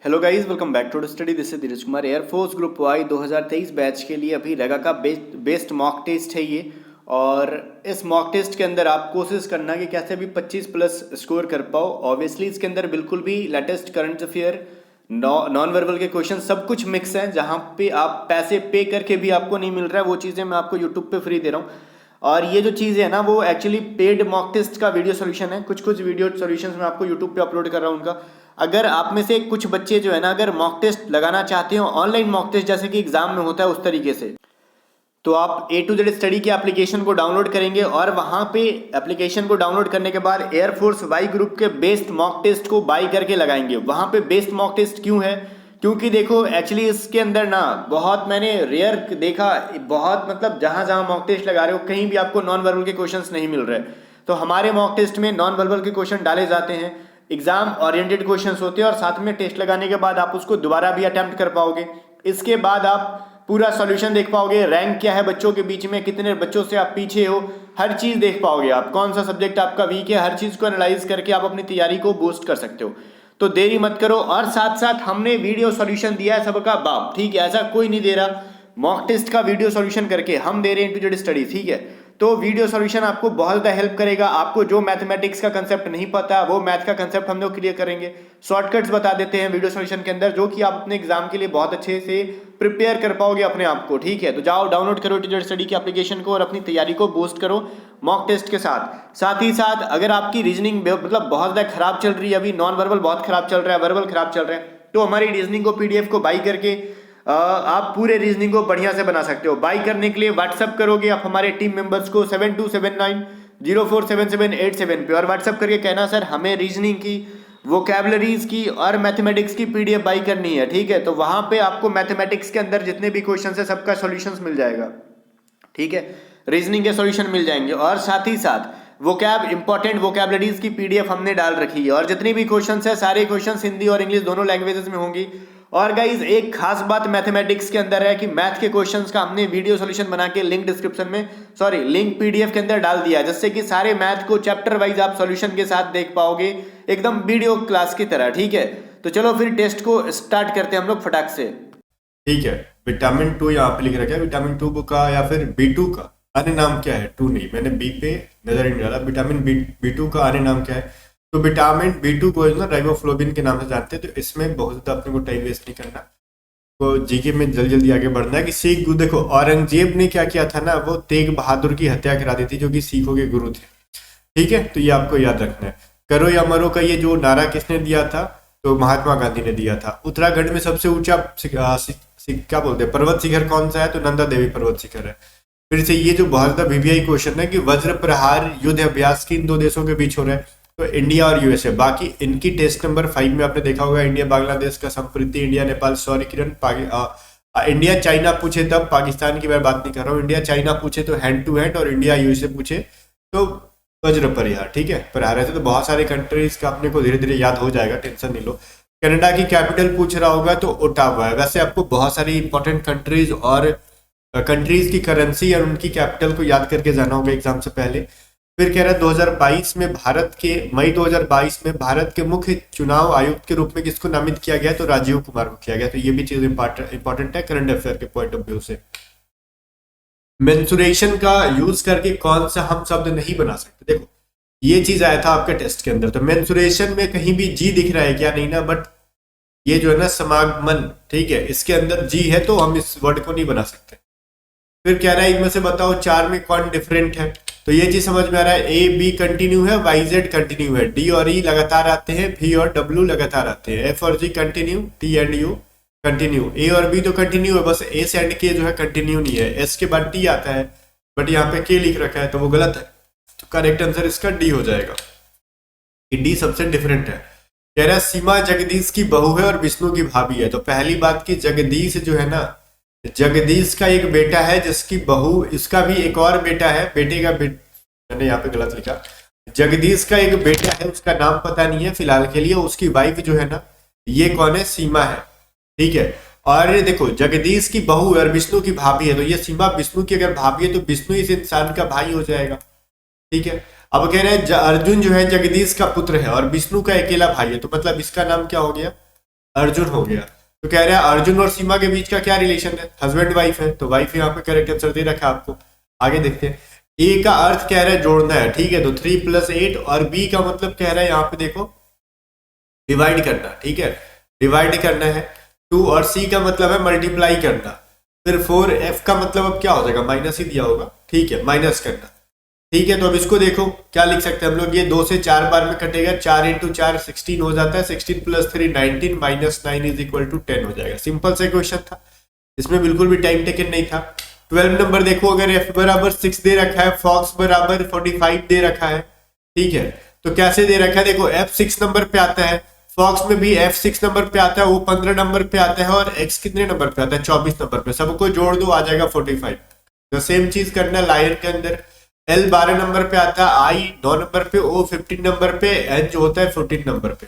Hello guys, welcome back to study. This is Dheeraj Kumar. Air force group Y 2023 batch के लिए अभी रेगा का बेस्ट मॉक टेस्ट है ये। और इस मॉक टेस्ट के अंदर आप कोशिश करना कि कैसे भी 25 प्लस स्कोर कर पाओ। ऑब्वियसली इसके अंदर बिल्कुल भी latest current affair, non verbal के क्वेश्चन सब कुछ मिक्स है। जहाँ पे आप पैसे पे करके भी आपको नहीं मिल रहा है, वो चीज़ें मैं आपको यूट्यूब पे फ्री दे रहा हूँ। और ये जो चीज़ है ना, वो एक्चुअली पेड मॉक टेस्ट का वीडियो सॉल्यूशन है। कुछ कुछ वीडियो सॉल्यूशंस मैं आपको यूट्यूब पे अपलोड कर रहा हूँ उनका। अगर आप में से कुछ बच्चे जो है ना, अगर मॉक टेस्ट लगाना चाहते हो, ऑनलाइन मॉक टेस्ट जैसे कि एग्जाम में होता है उस तरीके से, तो आप ए टू जेड स्टडी के एप्लीकेशन को डाउनलोड करेंगे और वहां पे एप्लीकेशन को डाउनलोड करने के बाद एयरफोर्स वाई ग्रुप के बेस्ट मॉक टेस्ट को बाई करके लगाएंगे। वहां पे बेस्ट मॉक टेस्ट क्यों है? क्योंकि देखो एक्चुअली इसके अंदर ना बहुत मैंने रेयर देखा, बहुत मतलब जहां जहां मॉक टेस्ट लगा रहे हो कहीं भी आपको नॉन वर्बल के क्वेश्चंस नहीं मिल रहे। तो हमारे मॉक टेस्ट में नॉन वर्बल के क्वेश्चन डाले जाते हैं, एग्जाम ओरिएंटेड क्वेश्चंस होते हैं और साथ में टेस्ट लगाने के बाद आप उसको दोबारा भी अटेम्प्ट कर पाओगे। इसके बाद आप पूरा सॉल्यूशन देख पाओगे, रैंक क्या है बच्चों के बीच में, कितने बच्चों से आप पीछे हो, हर चीज़ देख पाओगे आप, कौन सा सब्जेक्ट आपका वीक है, हर चीज़ को एनालाइज करके आप अपनी तैयारी को बूस्ट कर सकते हो। तो देरी मत करो। और साथ साथ हमने वीडियो सॉल्यूशन दिया है सबका बाप, ठीक है? ऐसा कोई नहीं दे रहा। मॉक टेस्ट का वीडियो सॉल्यूशन करके हम दे रहे हैं इंटू जेड स्टडी, ठीक है? तो वीडियो सॉल्यूशन आपको बहुत ज़्यादा हेल्प करेगा। आपको जो मैथमेटिक्स का कंसेप्ट नहीं पता, वो मैथ का कंसेप्ट हम लोग क्लियर करेंगे। शॉर्टकट्स बता देते हैं वीडियो सॉल्यूशन के अंदर, जो कि आप अपने एग्जाम के लिए बहुत अच्छे से प्रिपेयर कर पाओगे अपने आप को, ठीक है? तो जाओ डाउनलोड करो इंटू जेड स्टडी की एप्लीकेशन को और अपनी तैयारी को बूस्ट करो मॉक टेस्ट के साथ। साथ ही साथ अगर आपकी रीजनिंग मतलब बहुत ज़्यादा खराब चल रही है, अभी नॉन वर्बल बहुत खराब चल रहा है, वर्बल खराब चल रहा है, तो हमारी रीजनिंग को पीडीएफ को बाई करके आप पूरे रीजनिंग को बढ़िया से बना सकते हो। बाई करने के लिए व्हाट्सअप करोगे आप हमारे टीम मेंबर्स को 7279047787 पे, और व्हाट्सअप करके कहना सर हमें रीजनिंग की, वोकैबलरीज की और मैथमेटिक्स की पीडीएफ बाई करनी है, ठीक है? तो वहां पे आपको मैथमेटिक्स के अंदर जितने भी क्वेश्चन है सबका सॉल्यूशंस मिल जाएगा, ठीक है? रीजनिंग के सॉल्यूशन मिल जाएंगे और साथ ही साथ वोकैब इंपॉर्टेंट वोकैबलरीज की पीडीएफ हमने डाल रखी है। और जितने भी क्वेश्चंस है सारे क्वेश्चंस हिंदी और इंग्लिश दोनों लैंग्वेजेस में होंगी। और गाइज एक खास बात मैथमेटिक्स के अंदर है कि मैथ के क्वेश्चंस का हमने वीडियो सॉल्यूशन बना के लिंक डिस्क्रिप्शन में, सॉरी लिंक पीडीएफ के अंदर डाल दिया है, जिससे कि सारे मैथ को चैप्टर वाइज आप सॉल्यूशन के साथ देख पाओगे एकदम वीडियो क्लास की तरह, ठीक है? तो चलो फिर टेस्ट को स्टार्ट करते हैं हम लोग फटाक से। ठीक है। विटामिन 2 यहाँ पे लिख रखा है, विटामिन 2 का या फिर B2 का अन्य नाम क्या है? 2 नहीं, मैंने बी पे नजर नहीं डाला। विटामिन B2 का अन्य नाम क्या है? तो विटामिन B2 को ना राइबोफ्लोविन के नाम से जानते हैं। तो इसमें बहुत ज्यादा अपने को टाइम वेस्ट नहीं करना, तो जीके में जल्दी जल्दी आगे बढ़ना है। कि सिख गुरु, देखो औरंगजेब ने क्या किया था ना, वो तेग बहादुर की हत्या करा दी थी, जो कि सिखों के गुरु थे, ठीक है? तो ये आपको याद रखना है। करो या मरो का ये जो नारा किसने दिया था? तो महात्मा गांधी ने दिया था। उत्तराखंड में सबसे ऊंचा क्या बोलते हैं पर्वत शिखर कौन सा है? तो नंदा देवी पर्वत शिखर है। फिर से ये जो बहुत ज्यादा वीवीआई क्वेश्चन है कि वज्र प्रहार युद्ध अभ्यास किन दो देशों के बीच हो रहा है? तो इंडिया और यूएसए। बाकी इनकी टेस्ट नंबर 5 में आपने देखा होगा, इंडिया बांग्लादेश का संप्रीति, इंडिया नेपाल, सॉरी किरण, इंडिया चाइना पूछे तब, पाकिस्तान की मैं बात नहीं कर रहा हूँ, इंडिया चाइना पूछे तो हैंड टू हैंड, और इंडिया यूएसए पूछे तो वज्र प्रहार, ठीक है? प्रहार है तो बहुत सारे कंट्रीज का अपने को धीरे धीरे याद हो जाएगा, टेंशन नहीं लो। कनाडा की कैपिटल पूछ रहा होगा तो ओटावा है। वैसे आपको बहुत सारी इंपॉर्टेंट कंट्रीज और कंट्रीज की करेंसी और उनकी कैपिटल को याद करके जाना होगा एग्जाम से पहले। फिर कह रहा है 2022 में भारत के, मई 2022 में भारत के मुख्य चुनाव आयुक्त के रूप में किसको नामित किया गया? तो राजीव कुमार को किया गया। तो ये भी चीज इंपॉर्टेंट है करंट अफेयर के पॉइंट ऑफ व्यू से। मेंसुरेशन का यूज करके कौन सा हम शब्द नहीं बना सकते? देखो ये चीज आया था आपके टेस्ट के अंदर। तो मेंसुरेशन में कहीं भी जी दिख रहा है क्या? नहीं ना, बट ये जो है ना समागमन, ठीक है, इसके अंदर जी है तो हम इस वर्ड को नहीं बना सकते। फिर कह रहा है इनमें से बताओ 4 में कौन डिफरेंट है? तो ये चीज समझ में आ रहा है, ए बी कंटिन्यू है, वाई जेड कंटिन्यू है, डी और ई लगातार आते हैं, भी और डब्ल्यू लगातार आते हैं, एफ और G continue, T and U continue. A और बी तो कंटिन्यू है, बस एस एंड के जो है कंटिन्यू नहीं है। एस के बाद टी आता है, बट यहाँ पे के लिख रखा है तो वो गलत है। तो करेक्ट आंसर इसका डी हो जाएगा, डी सबसे डिफरेंट है। कह रहा है सीमा जगदीश की बहू है और विष्णु की भाभी है। तो पहली बात की जगदीश जो है ना, जगदीश का एक बेटा है जिसकी बहू, इसका भी एक और बेटा है, बेटे का मैंने यहाँ पे गलत लिखा। जगदीश का एक बेटा है, उसका नाम पता नहीं है फिलहाल के लिए। उसकी वाइफ जो है ना, ये कौन है? सीमा है, ठीक है? और देखो जगदीश की बहू और विष्णु की भाभी है, तो ये सीमा विष्णु की अगर भाभी है तो विष्णु इस इंसान का भाई हो जाएगा, ठीक है? अब कह रहे हैं अर्जुन जो है जगदीश का पुत्र है और विष्णु का अकेला भाई है, तो मतलब इसका नाम क्या हो गया? अर्जुन हो गया। तो कह रहा है अर्जुन और सीमा के बीच का क्या रिलेशन है, हस्बैंड वाइफ है, तो वाइफ यहाँ पे करेक्ट आंसर दे रखा है आपको। आगे देखते हैं, ए का अर्थ कह रहा है जोड़ना है, ठीक है, तो 3 + 8, और बी का मतलब कह रहा है यहाँ पे देखो डिवाइड करना, ठीक है, डिवाइड करना है 2, और सी का मतलब है मल्टीप्लाई करना। फिर 4f का मतलब अब क्या हो जाएगा, माइनस ही दिया होगा, ठीक है, माइनस करना, ठीक है। तो अब इसको देखो क्या लिख सकते हैं हम लोग, ये 2 से 4 बार में कटेगा, 4 × 4 16 हो जाता है, 16 + 3 19 -9 = 10 हो जाएगा। सिंपल सा क्वेश्चन था, इसमें बिल्कुल भी टाइम टेकन नहीं था। 12 नंबर देखो, अगर f बराबर 6 दे रखा है, फॉक्स बराबर 45 दे रखा है, ठीक है, तो कैसे दे रखा है, देखो f 6 नंबर पे आता है, फॉक्स में भी f 6 नंबर पे आता है, वो 15 नंबर पे आता है, और x कितने नंबर पे आता है, 24 नंबर पे, सबको जोड़ दो आ जाएगा 45। तो सेम चीज करना है लायन के अंदर, L 12 नंबर पे आता है, I 9 नंबर पे, O 15 नंबर पे, N जो होता है 14 नंबर पे,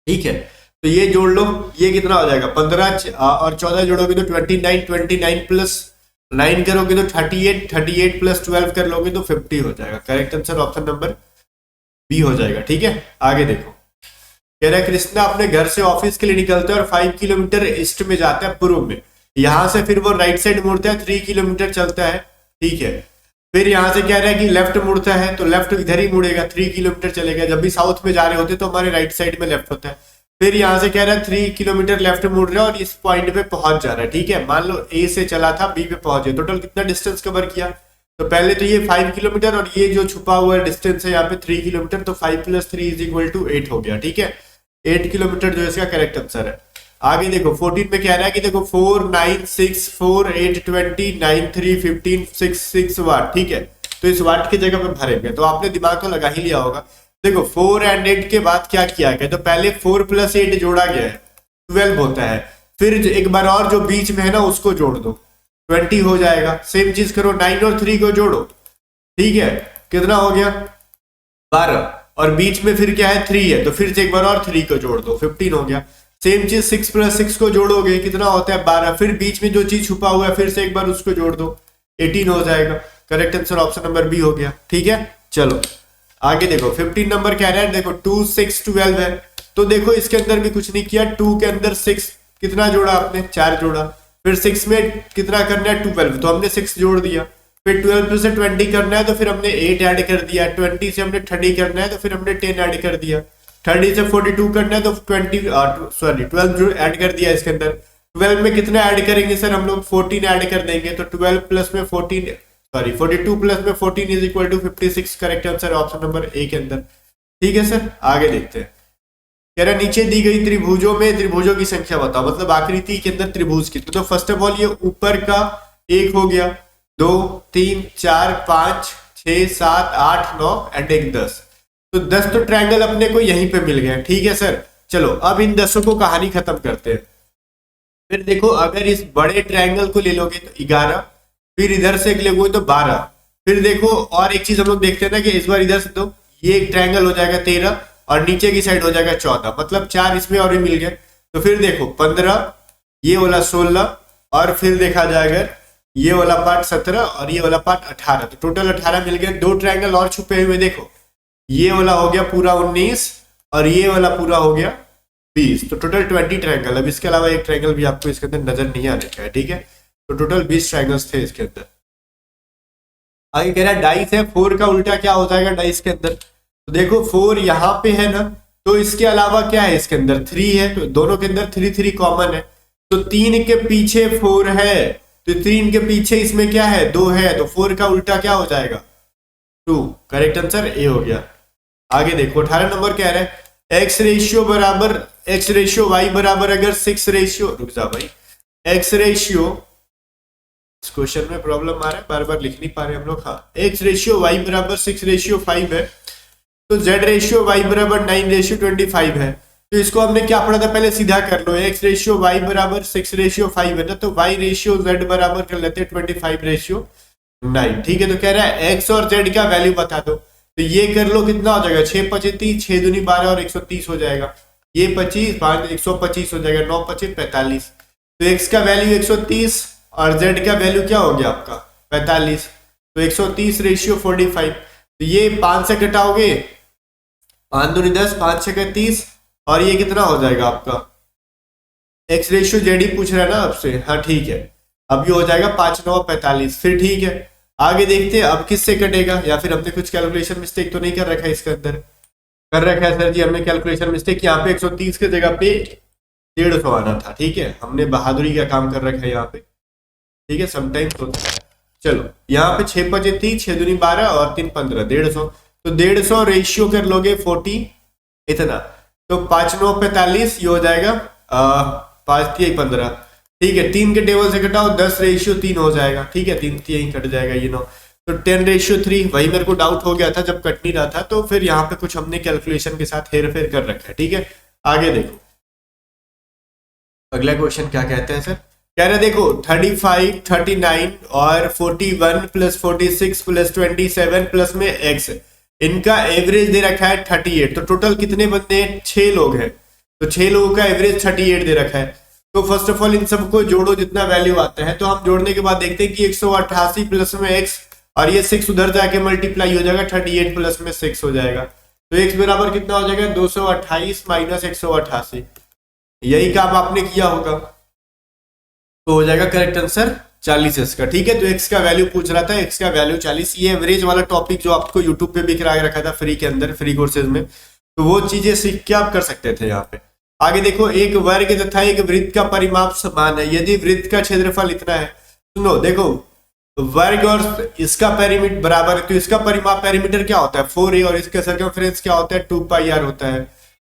ठीक है। तो ये जोड़ लो, ये कितना हो जाएगा 15 और 14 जोड़ोगे तो 29, 29 + 9 करोगे तो 38, 38 + 12 कर लोगे तो 50 हो जाएगा। Correct answer option number B हो जाएगा, ठीक है। आगे देखो, कह रहा है कृष्णा अपने घर से ऑफिस के लिए निकलता है और 5 किलोमीटर ईस्ट में जाता है, पूर्व में, यहां से फिर वो राइट साइड मुड़ता है, 3 किलोमीटर चलता है, ठीक है। फिर यहां से कह रहा है कि लेफ्ट मुड़ता है, तो लेफ्ट इधर ही मुड़ेगा, 3 किलोमीटर चलेगा। जब भी साउथ में जा रहे होते तो हमारे राइट साइड में लेफ्ट होता है। फिर यहां से कह रहा है 3 किलोमीटर लेफ्ट मुड़ रहा है और इस पॉइंट पे पहुंच जा रहा है, ठीक है। मान लो ए से चला था, बी पे पहुंच गया, टोटल कितना डिस्टेंस कवर किया, तो पहले तो ये 5 किलोमीटर और ये जो छुपा हुआ डिस्टेंस है यहाँ पे 3 किलोमीटर, तो 5 + 3 = 8 हो गया, ठीक है। 8 किलोमीटर जो इसका करेक्ट आंसर है। आगे देखो 14 में कह रहा है कि देखो 4 9 6 4 8 20 9 3 15 6 6 वाट, ठीक है। तो इस वाट की जगह पे भरेंगे, तो आपने दिमाग तो लगा ही लिया होगा। देखो 4 और 8 के बाद क्या किया गया, तो पहले 4 + 8 जोड़ा गया है, 12 होता है। फिर एक बार और जो बीच में है ना उसको जोड़ दो, 20 हो जाएगा। सेम चीज करो 9 और 3 को जोड़ो, ठीक है, कितना हो गया 12, और बीच में फिर क्या है 3 है, तो फिर से एक बार और 3 को जोड़ दो, 15 हो गया। सेम चीज 6 + 6 को जोड़ोगे कितना होता है 12, फिर बीच में जो चीज छुपा हुआ है फिर से एक बार उसको जोड़ दो, 18 हो जाएगा। Correct answer option number B हो गया, ठीक है। चलो आगे देखो 15 नंबर कह रहा है, देखो 2 6 12 है, तो देखो इसके अंदर भी कुछ नहीं किया, 2 के अंदर 6 कितना जोड़ा आपने, 4 जोड़ा। फिर 6 में कितना करना है 12, तो हमने 6 जोड़ दिया। फिर 12 से 20 करना है तो फिर हमने 8 ऐड कर दिया, 20 से हमने 30 करना है तो फिर हमने 10 ऐड कर दिया, 30 से 42 करना है तो 12 ऐड कर दिया इसके अंदर। 12 में कितना ऐड करेंगे सर हम लोग, 14 ऐड कर देंगे, तो 12 में 14 42 + 14 = 56। Correct answer option number A के अंदर, ठीक है सर। आगे देखते हैं, कह रहा नीचे दी गई त्रिभुजों में त्रिभुजों की संख्या बताओ, मतलब आकृति के अंदर त्रिभुज की। तो फर्स्ट ऑफ ऑल ये ऊपर का 1 हो गया, 2 3 4 5 6 7 8 9 एंड एक 10, तो 10 तो ट्रायंगल अपने को यहीं पे मिल गए, ठीक है सर। चलो अब इन 10 को कहानी खत्म करते हैं। फिर देखो अगर इस बड़े ट्रायंगल को ले लोगे तो 11, फिर इधर से लोगे तो 12, फिर देखो और एक चीज हम लोग देखते हैं ना कि इस बार इधर से तो ये एक ट्रायंगल हो जाएगा 13 और नीचे की साइड हो जाएगा 14, मतलब 4 इसमें और भी मिल गए। तो फिर देखो 15, ये वाला 16, और फिर देखा जाएगा ये वाला पार्ट 17 और ये वाला पार्ट 18, तो टोटल 18 मिल गए। 2 ट्रायंगल और छुपे हुए, देखो ये वाला हो गया पूरा 19 और ये वाला पूरा हो गया 20, तो टोटल 20 ट्रायंगल। अब इसके अलावा एक ट्रायंगल भी आपको इसके अंदर नजर नहीं आने का है, ठीक है। तो टोटल 20 ट्रायंगल्स थे इसके अंदर। आगे कह रहा है डाइस है, 4 का उल्टा क्या हो जाएगा डाइस के अंदर, तो देखो 4 यहाँ पे है ना, तो इसके अलावा क्या है इसके अंदर 3 है, तो दोनों के अंदर 3 3 कॉमन है, तो 3 के पीछे 4 है, तो 3 के पीछे इसमें क्या है 2 है, तो 4 का उल्टा क्या हो जाएगा 2। करेक्ट आंसर ए हो गया। आगे देखो 18 नंबर कह रहा है x रेशियो y बराबर अगर 6 रेशियो, रुक जा भाई, x रेशियो, इस क्वेश्चन में प्रॉब्लम आ रहा है, बार बार लिख नहीं पा रहे हम लोग। हाँ, x रेशियो y बराबर 6:5 है, तो z रेशियो y बराबर 9:25 है, तो इसको हमने क्या पढ़ा था पहले, सीधा कर लो, x रेशियो y बराबर 6:5 है ना, तो y रेशियो z बराबर कर लेते हैं 25:9, ठीक है। तो कह रहा है x और z का वैल्यू बता दो, तो ये कर लो कितना हो जाएगा 6 5 30, 6 दूनी 12 और 130 हो जाएगा, ये 25 5 125 हो जाएगा, 9 5 45, तो x का वैल्यू 130 और z का वैल्यू क्या हो गया आपका 45, तो 130:45, तो ये 5 से घटाओगे 5 दूनी 10 5 6 30, और ये कितना हो जाएगा आपका एक्स रेशियो जेड ही पूछ रहा है ना आपसे, हाँ ठीक है। अब ये हो जाएगा 5×9=45, फिर ठीक है। आगे देखते हैं अब किससे कटेगा, या फिर हमने कुछ कैलकुलेशन मिस्टेक तो नहीं कर रखा है इसके अंदर। कर रखा है सर जी हमने कैलकुलेशन मिस्टेक, यहाँ पे 130 की जगह पे 150 आना था, ठीक है। हमने बहादुरी का काम कर रखा है यहाँ पे, ठीक है, समटाइम्स होता है। चलो यहाँ पे 6×5 = 6, 6×2 = 12 और 3×15 150, तो 150 रेशियो कर लोगे 40 इतना, तो 5×9=45, ये हो जाएगा 5×3 = 15, ठीक है। 3 के टेबल से घटाओ 10/3 हो जाएगा, ठीक है, 3 यही कट जाएगा ये 9, तो 10/3, वही मेरे को डाउट हो गया था जब कट नहीं रहा था, तो फिर यहाँ पे कुछ हमने कैलकुलेशन के साथ हेर फेर कर रखा है, ठीक है। आगे देखो अगला क्वेश्चन क्या कहते हैं सर, कह रहे देखो 35, 39 और 41 + 46 + 27 प्लस में x, इनका एवरेज दे रखा है 38, तो टोटल कितने बंदे हैं, 6 लोग हैं, तो 6 लोगों का एवरेज 38 दे रखा है। तो फर्स्ट ऑफ ऑल इन सबको जोड़ो जितना वैल्यू आता है, तो हम जोड़ने के बाद देखते हैं कि 188 प्लस में x और ये 6 उधर जाके मल्टीप्लाई हो जाएगा, 38 प्लस में 6 हो जाएगा, तो x बराबर कितना हो जाएगा 228 - 188, यही काम आपने किया होगा, तो हो जाएगा करेक्ट आंसर 40 इसका, ठीक है। तो x का वैल्यू पूछ रहा था, x का वैल्यू 40, ये एवरेज वाला टॉपिक जो आपको यूट्यूब पे भी करा रखा था फ्री के अंदर, फ्री कोर्सेज में, तो वो चीजें सीख के आप कर सकते थे यहाँ पे। आगे देखो एक वर्ग तथा एक वृत्त का परिमाप समान है यदि वृत्त का क्षेत्रफल इतना है, सुनो देखो वर्ग और इसका पेरीमीटर बराबर है, तो इसका परिमाप पेरीमीटर क्या होता है 4a और इसका सर्कमफ्रेंस क्या होता है 2πr होता है,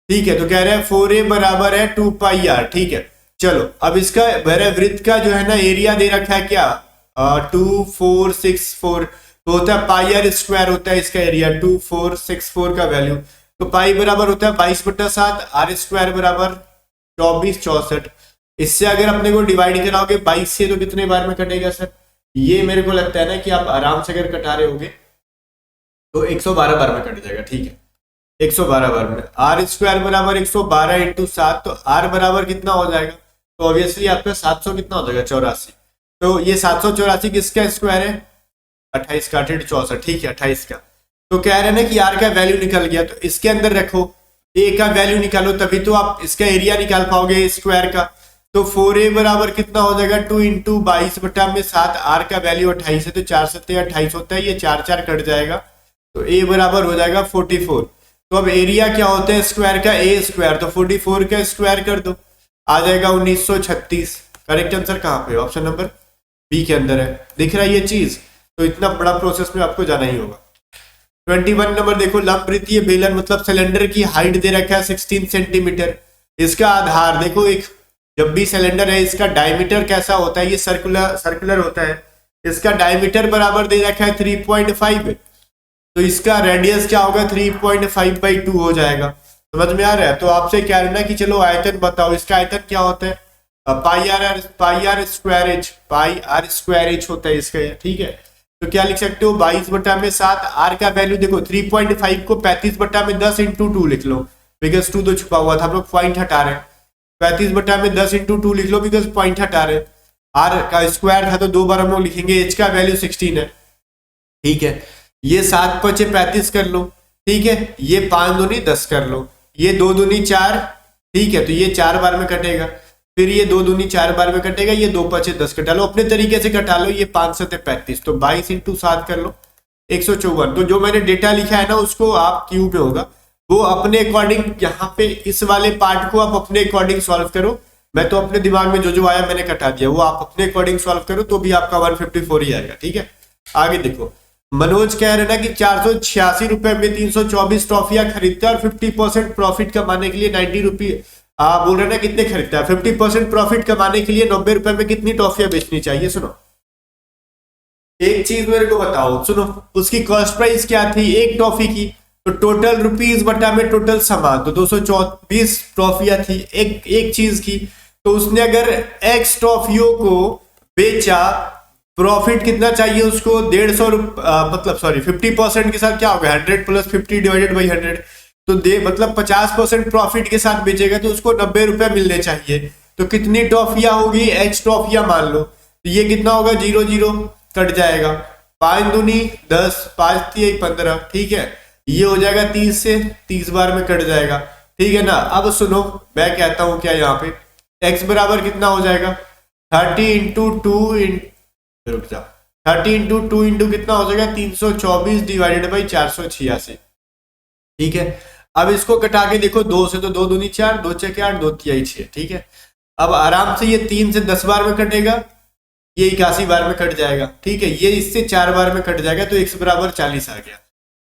ठीक है। तो कह रहे हैं 4a बराबर है 2πr, ठीक है। चलो अब इसका वृत्त का जो है ना एरिया दे रखा है क्या 2464, तो होता है πr² होता है इसका एरिया, 2464 का वैल्यू, तो पाई बराबर होता है 22/7, r² बराबर 2464। इससे अगर अपने को डिवाइड कराओगे 22 से तो कितने बार में कटेगा सर, ये मेरे को लगता है ना कि आप आराम से अगर कटा रहे होगे तो 112 बार में कट जाएगा, ठीक है, 112 बार में। r² बराबर 112 × 7, तो r बराबर कितना हो जाएगा, तो ऑब्वियसली आपका 700 कितना हो जाएगा 84, तो ये 784 किसका स्क्वायर है 28 का 64, ठीक है 28 का। तो कह रहे हैं ना कि r का वैल्यू निकल गया, तो इसके अंदर रखो a का वैल्यू निकालो, तभी तो आप इसका एरिया निकाल पाओगे स्क्वायर का। तो 4a बराबर कितना हो जाएगा 2 × 22/7, r का वैल्यू 28 है, तो 4 × 7 = 28 होता है, ये 4 4 कट जाएगा, तो a बराबर हो जाएगा 44। तो अब एरिया क्या होता है स्क्वायर का a², तो 44 का स्क्वायर कर दो, आ जाएगा 1936। करेक्ट आंसर कहाँ पे, ऑप्शन नंबर बी के अंदर है, दिख रहा है ये चीज, तो इतना बड़ा प्रोसेस में आपको जाना ही होगा। 21 नंबर देखो लंबवृत्तीय बेलन मतलब सिलेंडर की हाइट दे रखा है 16 सेंटीमीटर, इसका आधार देखो, एक जब भी सिलेंडर है इसका डायमीटर कैसा होता है, ये सर्कुलर होता है, इसका डायमीटर बराबर दे रखा है 3.5, तो इसका रेडियस क्या होगा 3.5/2 हो जाएगा, समझ में आ रहा है। तो आपसे क्या रहना कि चलो आयतन बताओ, इसका आयतन क्या होता है πr² होता है इसका, ठीक है। तो क्या लिख सकते हो 22/7, r का वैल्यू देखो 3.5 को 35/10 × 2 लिख लो, बिकॉज 2 तो छुपा हुआ था, हम लोग पॉइंट हटा रहे हैं, 35/10 × 2 लिख लो बिकॉज पॉइंट हटा रहे हैं, r का स्क्वायर था तो 2 बार हम लोग लिखेंगे, h का वैल्यू 16 है, ठीक है। ये 7×5 = 35 कर लो, ठीक है, ये 5×2 = 10 कर लो, ये 2×2 = 4, ठीक है, तो ये 4 बार में कटेगा, फिर ये 2×2 = 4 बार में कटेगा, ये 2×5 = 10 कटा लो, अपने तरीके से कटा लो, ये 5×7 = 35, तो 22 × 7 कर लो 154। तो जो मैंने डेटा लिखा है ना उसको आप क्यू पे होगा, वो अपने अकॉर्डिंग यहाँ पे इस वाले पार्ट को आप अपने अकॉर्डिंग सॉल्व करो, मैं तो अपने दिमाग में जो आया मैंने कटा दिया, वो आप अपने अकॉर्डिंग सॉल्व करो तो भी आपका 154 ही आएगा, ठीक है। आगे देखो मनोज कह रहे ना कि 486 रुपए में 324 ट्रॉफियां खरीदता है और 50% प्रॉफिट कमाने के लिए 90 रुपये बोल रहे ना कितने खरीदता है, 50% प्रॉफिट कमाने के लिए 90 रुपए में कितनी ट्रॉफियां बेचनी चाहिए। सुनो एक चीज मेरे को बताओ, सुनो उसकी कॉस्ट प्राइस क्या थी एक ट्रॉफी की, तो टोटल रुपीज बटा में टोटल सामान, तो 224 ट्रॉफियां थी एक चीज की, तो उसने अगर एक्स ट्रॉफियों को बेचा, प्रॉफिट कितना चाहिए उसको 150 मतलब सॉरी 50% के साथ क्या होगा 100 + 50 / 100, तो मतलब 50% प्रॉफिट के साथ बेचेगा तो उसको 90 रुपए मिलने चाहिए, तो कितनी ट्रॉफियां होगी एक्स ट्रॉफियां मान लो, तो ये कितना होगा 0 0 कट जाएगा, 5×2 = 10, 5×3 = 15, ठीक है, ये हो जाएगा 30 से 30 बार में कट जाएगा, ठीक है ना। अब सुनो मैं कहता हूं क्या यहाँ पे x बराबर कितना हो जाएगा 30 इंटू टू रुक जा 30 इंटू टू इंटू कितना हो जाएगा 324 डिवाइडेड बाई 486। ठीक है, अब इसको कटा के देखो, 2 से तो 2 दूनी 4, 2 6 8, 2 तिहाई 6। ठीक है, अब आराम से ये 3 से 10 बार में कटेगा, ये 81 बार में कट जाएगा। ठीक है, ये इससे 4 बार में कट जाएगा, तो x बराबर 40 आ गया।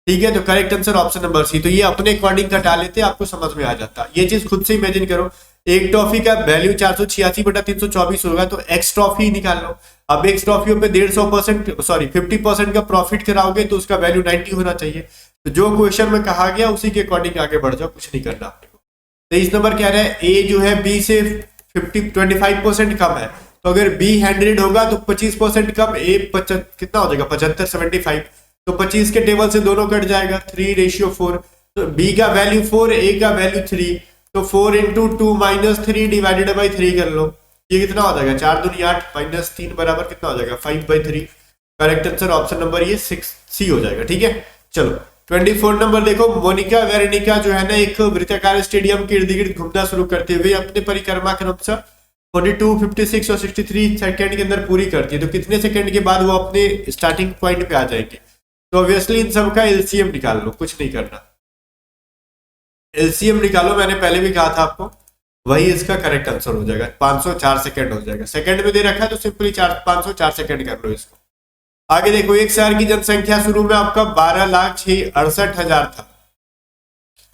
ठीक है, तो correct answer option number C. तो ये अपने अकॉर्डिंग कटा लेते, आपको समझ में आ जाता। ये चीज खुद से इमेजिन करो, एक टॉफी का वैल्यू 486/324 होगा, तो एक्स टॉफी निकाल लो। अब एक्स टॉफियों पे 50% का प्रॉफिट कराओगे तो उसका वैल्यू 90 होना चाहिए। तो जो क्वेश्चन में कहा गया उसी के अकॉर्डिंग आगे बढ़ जाओ, कुछ नहीं करना आपको। 23 नंबर कह रहा है ए जो है बी से 25% कम है, तो अगर बी 100 होगा तो 25% कम, ए कितना हो जाएगा 75 75, तो 25 के टेबल से दोनों कट जाएगा, 3:4। तो बी का वैल्यू 4, ए का वैल्यू 3, तो 4 इंटू 2 माइनस 3 डिवाइडेड बाई 3 कर लो, ये कितना हो जाएगा 4 दूनी 8 माइनस 3 बराबर कितना हो जाएगा 5/3। करेक्ट आंसर ऑप्शन नंबर ये 6C हो जाएगा। ठीक है, चलो 24 नंबर देखो, मोनिका वेरेनिका जो है ना एक वृत्ताकार स्टेडियम के इर्द गिर्द घूमना शुरू करते हुए अपने परिक्रमा क्रमशः 42, 56 और 63 सेकंड के अंदर पूरी करती है, तो कितने सेकंड के बाद वो अपने स्टार्टिंग पॉइंट पे आ जाएंगे। तो ऑब्वियसली इन सब का एलसीएम निकाल लो, कुछ नहीं करना, एलसीएम निकालो। मैंने पहले भी कहा था आपको, वही इसका करेक्ट आंसर हो जाएगा, 504 सेकंड हो जाएगा। सेकंड में दे रखा है तो सिंपली 504 सेकंड कर लो इसको। आगे देखो, एक शहर की जनसंख्या शुरू में आपका 12,68,000 था।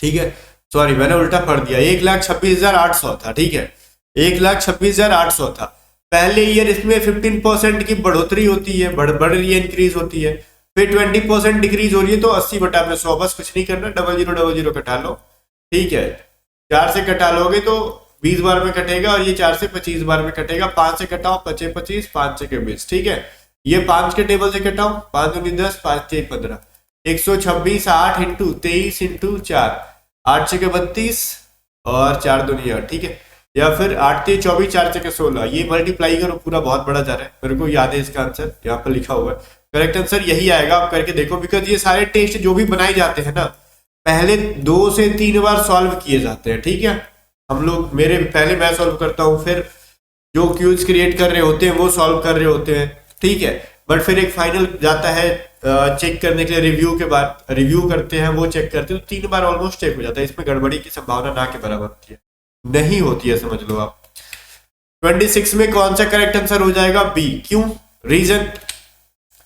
ठीक है, सॉरी मैंने उल्टा पढ़ दिया, 1,26,800 था। ठीक है, 1,26,800 था। पहले ईयर इसमें 15% की बढ़ोतरी होती है, बढ़ रही है, इंक्रीज होती है, फिर 20% डिक्रीज हो रही है, तो 80/100, बस कुछ नहीं करना, 0000 कटा लो। ठीक है, 4 से कटा लोगे तो 20 बार में कटेगा, और ये 4 से 25 बार में कटेगा। 5 से कटाओ 25 25, 5 से 20। ठीक है, ये 5 के टेबल से कटाओ, 5 दूनी 10, 5 6 15, 126 8 इंटू 23 इंटू 4, 8 6 32 और 4 दूनी 8। ठीक है, या फिर 8 3 24, 4 6 16, ये मल्टीप्लाई करो, पूरा बहुत बड़ा जा रहा है, मेरे को याद है इसका आंसर यहाँ पर लिखा हुआ है। करेक्ट आंसर यही आएगा, आप करके देखो, बिकॉज ये सारे टेस्ट जो भी बनाए जाते हैं ना, पहले 2 से 3 बार सॉल्व किए जाते हैं। ठीक है, हम लोग पहले मैं सॉल्व करता हूँ, फिर जो क्यूज क्रिएट कर रहे होते हैं वो सॉल्व कर रहे होते हैं। ठीक है, बट फिर एक फाइनल जाता है चेक करने के लिए, रिव्यू के बाद रिव्यू करते हैं, वो चेक करते हैं, तो 3 बार ऑलमोस्ट चेक हो जाता है। इसमें गड़बड़ी की संभावना ना के बराबर होती है, नहीं होती है, समझ लो आप। 26 में कौन सा करेक्ट आंसर हो जाएगा बी। क्यों, रीजन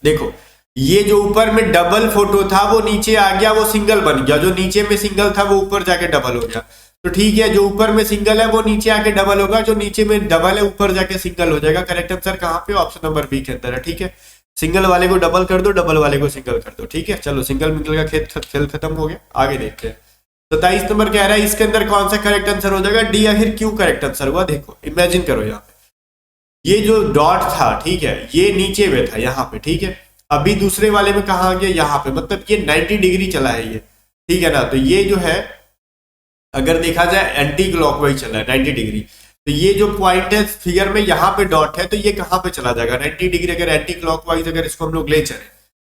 देखो, ये जो ऊपर में डबल फोटो था वो नीचे आ गया, वो सिंगल बन गया, जो नीचे में सिंगल था वो ऊपर जाके डबल हो गया। तो ठीक है, जो ऊपर में सिंगल है वो नीचे आके डबल होगा, जो नीचे में डबल है ऊपर जाके सिंगल हो जाएगा। करेक्ट आंसर कहाँ पे, ऑप्शन नंबर बी के अंदर है। ठीक है, सिंगल वाले को डबल कर दो, डबल वाले को सिंगल कर दो। ठीक है, चलो सिंगल मिंगल का खेल खत्म हो गया, आगे देखते हैं। 27 नंबर कह रहा है इसके अंदर कौन सा करेक्ट आंसर हो जाएगा डी। आखिर क्यों करेक्ट आंसर हुआ, देखो इमेजिन करो, यहाँ पे ये जो डॉट था, ठीक है, ये नीचे में था यहाँ पे। ठीक है, अभी दूसरे वाले में कहा गया यहाँ पे, मतलब ये 90 डिग्री चला है ये। ठीक है ना, तो ये जो है अगर देखा जाए एंटी क्लॉकवाइज चला है 90 डिग्री, तो ये जो पॉइंट है फिगर में यहाँ पे डॉट है, तो ये कहाँ पे चला जाएगा 90 डिग्री। अगर एंटी क्लॉकवाइज अगर इसको हम लोग ले चले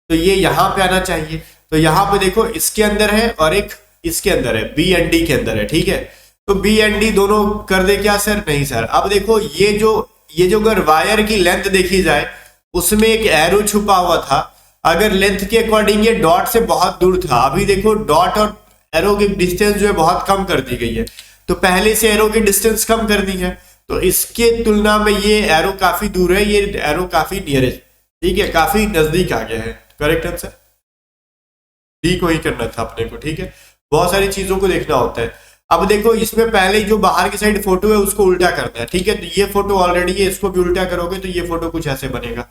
तो ये यहाँ पे आना चाहिए। तो यहाँ पे देखो इसके अंदर है और एक इसके अंदर है, बी एंड डी के अंदर है। ठीक है, तो बी एंड डी दोनों कर दे क्या सर, नहीं सर। अब देखो ये जो अगर वायर की लेंथ देखी जाए उसमें एक एरो छुपा हुआ था, अगर लेंथ के अकॉर्डिंग ये डॉट से बहुत दूर था। अभी देखो डॉट और एरो की डिस्टेंस जो है बहुत कम कर दी गई है, तो पहले से एरो की डिस्टेंस कम कर दी है, तो इसके तुलना में ये एरो काफी दूर है, ये एरो काफी नियरेस्ट, ठीक है, काफी नजदीक आ गया है। करेक्ट आंसर डी को ही करना था अपने को। ठीक है, बहुत सारी चीजों को देखना होता है। अब देखो इसमें पहले जो बाहर की साइड फोटो है उसको उल्टा करना है। ठीक है, तो ये फोटो ऑलरेडी है, इसको भी उल्टा करोगे तो ये फोटो कुछ ऐसे बनेगा।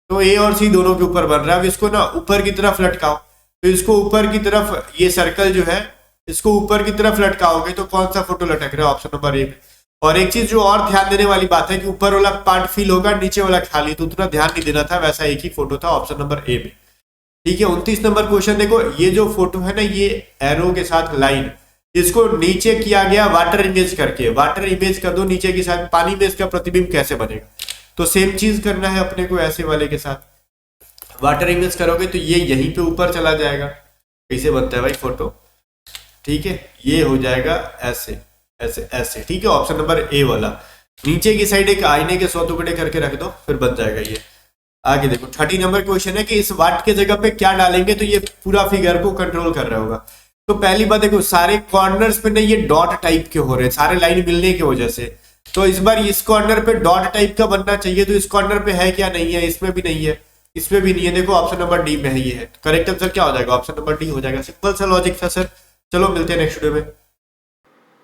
तो ए और सी दोनों के ऊपर बन रहा है। अब इसको ना ऊपर की तरफ लटकाओ, तो इसको ऊपर की तरफ, ये सर्कल जो है इसको ऊपर की तरफ लटकाओगे तो कौन सा फोटो लटक रहा है, ऑप्शन नंबर ए। और एक चीज जो और ध्यान देने वाली बात है कि ऊपर वाला पार्ट फिल होगा, नीचे वाला खाली, तो उतना ध्यान नहीं देना था, वैसा एक ही फोटो था ऑप्शन नंबर ए में। ठीक है, 29 नंबर क्वेश्चन देखो, ये जो फोटो है ना, ये एरो के साथ लाइन, इसको नीचे किया गया वाटर इमेज करके। वाटर इमेज कर दो नीचे के साथ, पानी में इसका प्रतिबिंब कैसे बनेगा, तो सेम चीज करना है अपने को ऐसे वाले के साथ। वाटर इमेज करोगे तो ये यहीं पे ऊपर चला जाएगा। कैसे बनता है भाई फोटो, ठीक है, ये हो जाएगा ऐसे ऐसे ऐसे। ठीक है, ऑप्शन नंबर ए वाला। नीचे की साइड एक आईने के 100 टुकड़े करके रख दो, फिर बन जाएगा ये। आगे देखो 30 नंबर क्वेश्चन है कि इस वाट के जगह पे क्या डालेंगे तो ये पूरा फिगर को कंट्रोल कर रहा होगा। तो पहली बात देखो, सारे कॉर्नर्स पे ना ये डॉट टाइप के हो रहे हैं, सारे लाइन मिलने की वजह से। तो इस बार इस कॉर्नर पे डॉट टाइप का बनना चाहिए, तो इस कॉर्नर पे है क्या? नहीं है, इसमें भी नहीं है, इसमें भी नहीं है। देखो ऑप्शन नंबर डी में है ये है। करेक्ट आंसर क्या हो जाएगा? ऑप्शन नंबर डी हो जाएगा। सिंपल सा लॉजिक था सर। चलो मिलते हैं नेक्स्ट वीडियो में।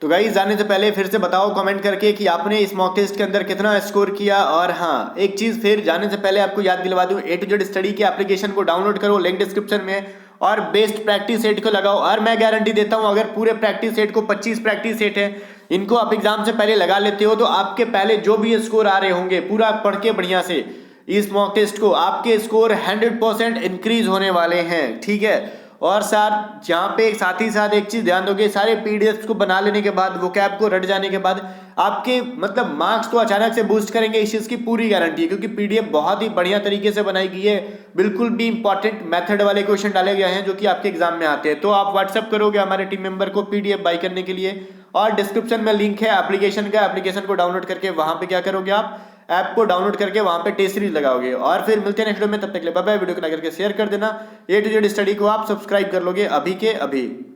तो गाइस जाने से पहले फिर से बताओ कमेंट करके कि आपने इस मॉक टेस्ट के अंदर कितना स्कोर किया। और हाँ, एक चीज़ फिर जाने से पहले आपको याद दिलवा दूं, A to Z स्टडी के एप्लीकेशन को डाउनलोड करो, लिंक डिस्क्रिप्शन में है, और बेस्ट प्रैक्टिस सेट को लगाओ। और मैं गारंटी देता हूं, अगर पूरे प्रैक्टिस सेट को 25 प्रैक्टिस सेट है, इनको आप एग्जाम से पहले लगा लेते हो, तो आपके पहले जो भी स्कोर आ रहे होंगे, पूरा पढ़ के बढ़िया से इस मॉक टेस्ट को, आपके स्कोर 100% इंक्रीज होने वाले हैं। ठीक है। और सर यहाँ पे साथ ही साथ एक चीज ध्यान दोगे, सारे पीडीएफ को बना लेने के बाद, वो कैप को रट जाने के बाद, आपके मतलब मार्क्स तो अचानक से बूस्ट करेंगे, इस चीज की पूरी गारंटी है। क्योंकि पीडीएफ बहुत ही बढ़िया तरीके से बनाई गई है, बिल्कुल भी इंपॉर्टेंट मेथड वाले क्वेश्चन डाले गए हैं जो कि आपके एग्जाम में आते हैं। तो आप व्हाट्सअप करोगे हमारे टीम मेंबर को पीडीएफ बाई करने के लिए, और डिस्क्रिप्शन में लिंक है एप्लीकेशन का, एप्लीकेशन को डाउनलोड करके वहां पे क्या करोगे, आप ऐप को डाउनलोड करके वहां पे टेस्ट सीरीज लगाओगे। और फिर मिलते हैं नेक्स्ट वीडियो में, तब तक के लिए बाय बाय। वीडियो को लाइक करके शेयर कर देना। A to Z स्टडी को आप सब्सक्राइब कर लोगे अभी के अभी।